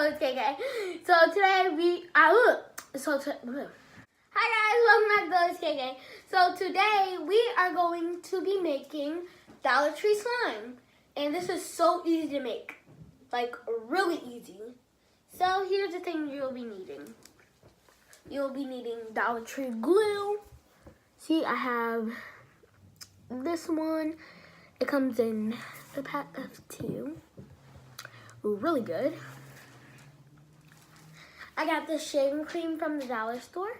Ghost KK. So today hi guys, welcome back to Ghost KK. So today we are going to be making Dollar Tree slime. And this is so easy to make. Like really easy. So here's the thing you'll be needing. You'll be needing Dollar Tree glue. See, I have this one. It comes in a pack of 2. Really good. I got this shaving cream from the dollar store.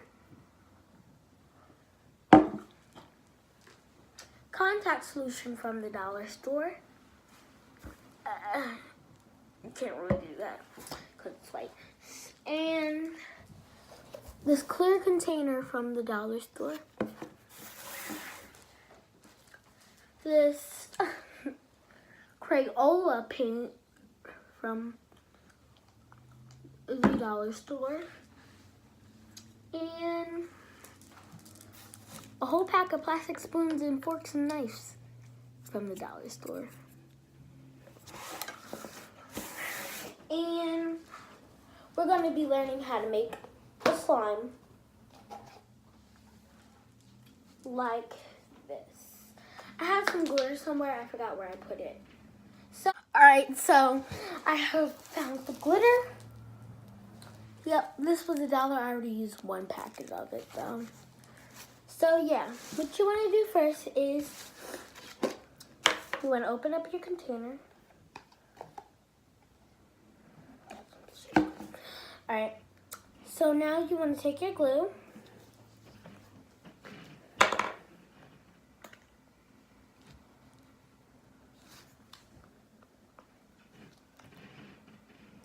Contact solution from the dollar store. You can't really do that because it's white. And this clear container from the dollar store. This Crayola paint from the dollar store. And a whole pack of plastic spoons and forks and knives from the dollar store. And we're going to be learning how to make a slime like this. I have some glitter somewhere. I forgot where I put it. So, alright, so I have found the glitter. Yep, this was $1. I already used 1 packet of it though. So yeah, what you want to do first is you want to open up your container. Alright, so now you want to take your glue.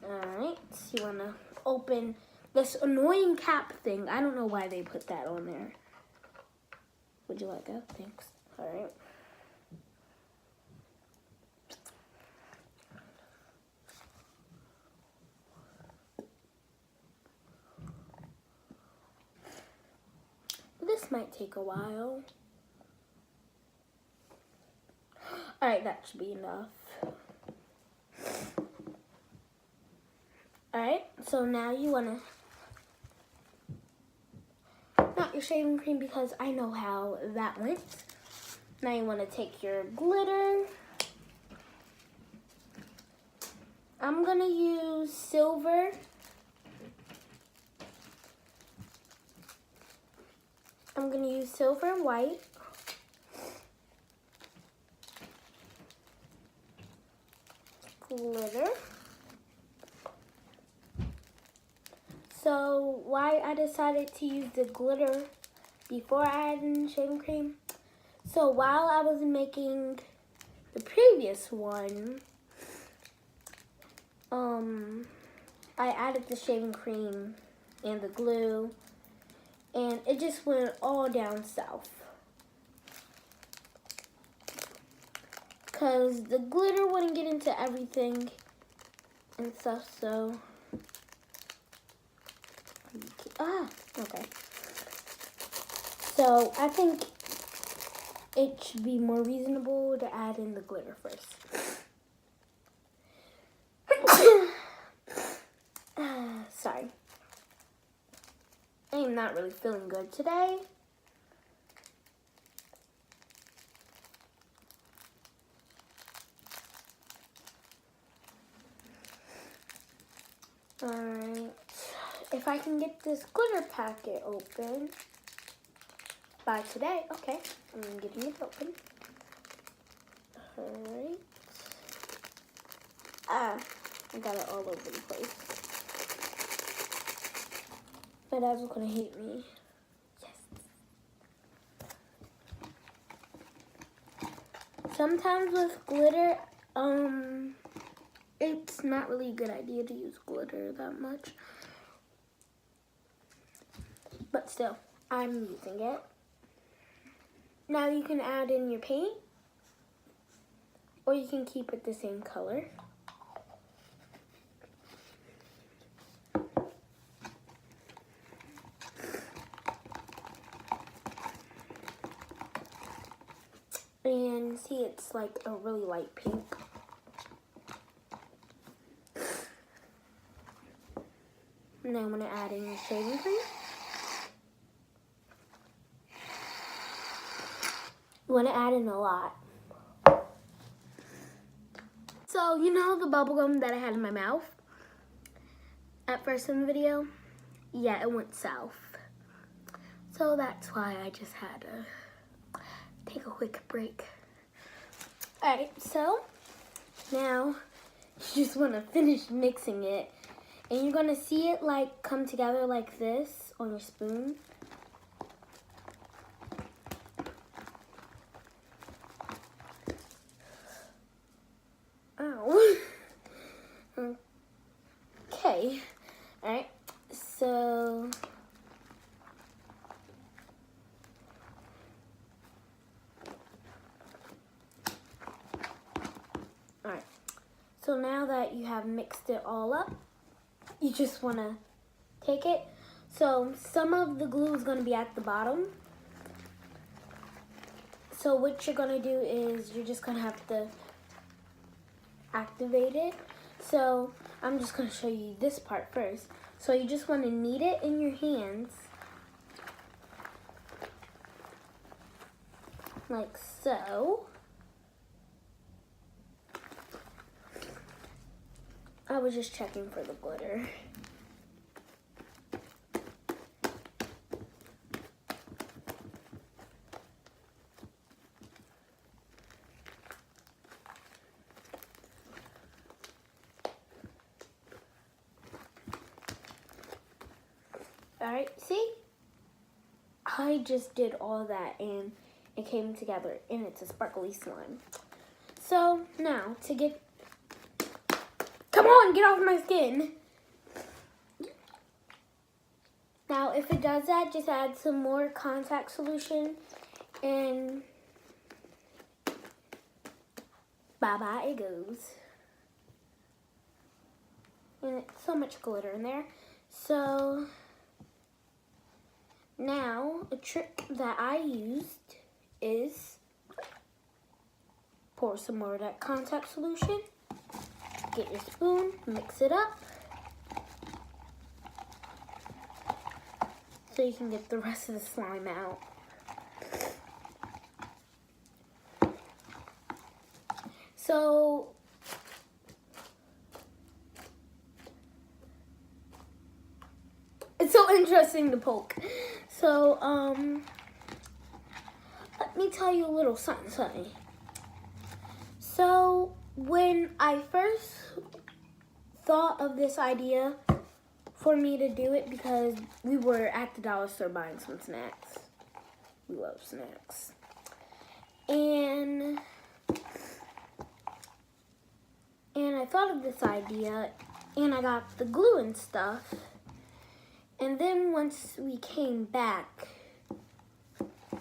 Alright, so you want to open this annoying cap thing. I don't know why they put that on there. Would you like that? Thanks. Alright. This might take a while. Alright, that should be enough. Alright, so now you want to, not your shaving cream because I know how that went. Now you want to take your glitter. I'm going to use silver. I'm going to use silver and white. Glitter. So why I decided to use the glitter before I added in shaving cream. So while I was making the previous one, I added the shaving cream and the glue, and it just went all down south. Because the glitter wouldn't get into everything and stuff, so. Okay. So I think it should be more reasonable to add in the glitter first. Sorry. I am not really feeling good today. Alright. If I can get this glitter packet open by today, okay, I'm getting it open. Alright. I got it all over the place. My dad's gonna hate me. Yes. Sometimes with glitter, it's not really a good idea to use glitter that much. But still, I'm using it. Now you can add in your paint, or you can keep it the same color. And see, it's like a really light pink. And then I'm going to add in shaving cream. You want to add in a lot. So, you know the bubble gum that I had in my mouth at first in the video? Yeah, it went south. So that's why I just had to take a quick break. Alright, so now you just want to finish mixing it. And you're going to see it like come together like this on your spoon. Ow. Okay. Alright, so alright. So now that you have mixed it all up, you just want to take it. So some of the glue is going to be at the bottom. So what you're going to do is you're just going to have to activate it. So I'm just going to show you this part first. So you just want to knead it in your hands. Like so. I was just checking for the glitter. Alright, see? I just did all that and it came together and it's a sparkly slime. So now to get, come on, get off my skin. Now if it does that, just add some more contact solution and bye-bye it goes. And it's so much glitter in there. So now, a trick that I used is pour some more of that contact solution, get your spoon, mix it up, so you can get the rest of the slime out. So, it's so interesting to poke. So, let me tell you a little something. So, when I first thought of this idea for me to do it, because we were at the dollar store buying some snacks. We love snacks. And I thought of this idea, and I got the glue and stuff. And then once we came back,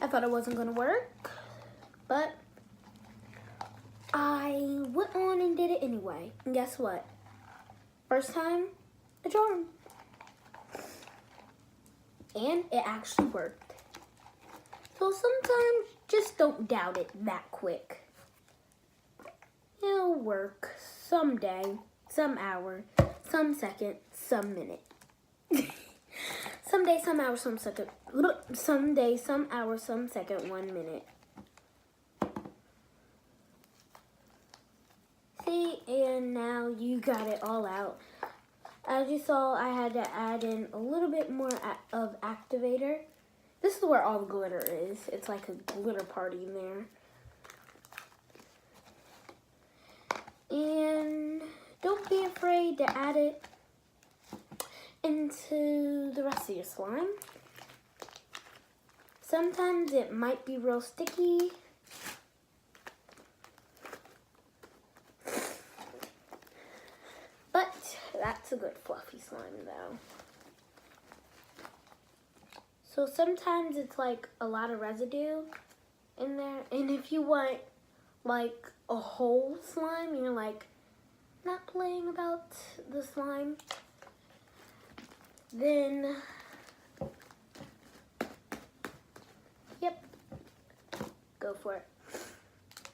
I thought it wasn't gonna work, but I went on and did it anyway. And guess what? First time, a charm. And it actually worked. So sometimes just don't doubt it that quick. It'll work someday, some hour, some second, some minute. Someday, some hour, some second. Someday, some hour, some second, 1 minute. See, and now you got it all out. As you saw, I had to add in a little bit more of activator. This is where all the glitter is. It's like a glitter party in there. And don't be afraid to add it into the rest of your slime. Sometimes it might be real sticky. But that's a good fluffy slime though. So sometimes it's like a lot of residue in there. And if you want like a whole slime, you're like not playing about the slime, then, yep, go for it.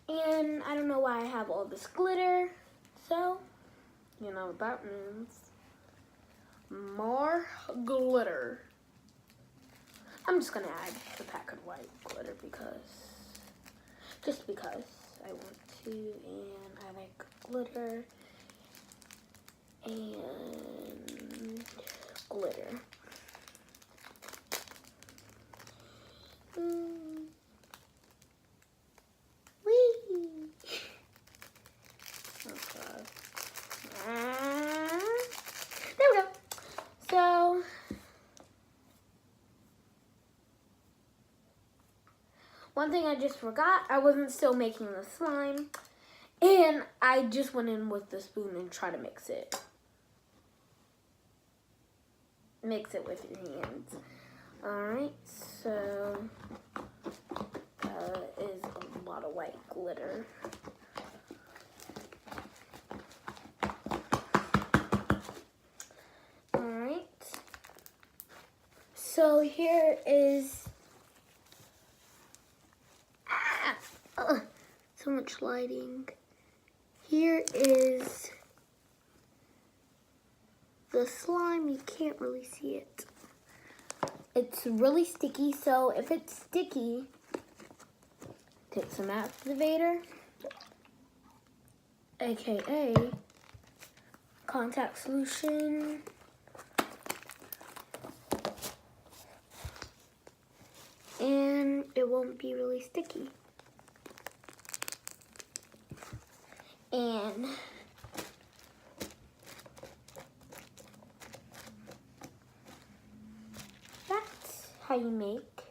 And I don't know why I have all this glitter, so you know what that means. more glitter. I'm just gonna add the pack of white glitter just because I want to, and I like glitter and glitter. Whee! Okay. There we go. So one thing I just forgot, I wasn't still making the slime, and I just went in with the spoon and try to mix it. Mix it with your hands. Alright, so that is a lot of white glitter. Alright, so here is so much lighting. Here is the slime. You can't really see it. It's really sticky, so if it's sticky, take some activator, aka contact solution. And it won't be really sticky. And that's how you make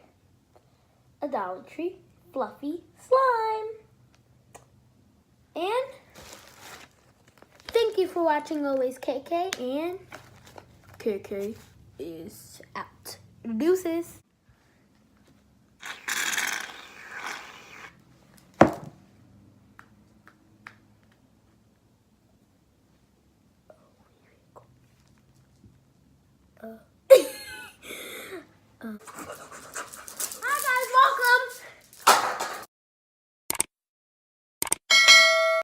a Dollar Tree fluffy slime. And thank you for watching always, KK, and KK is out. Deuces.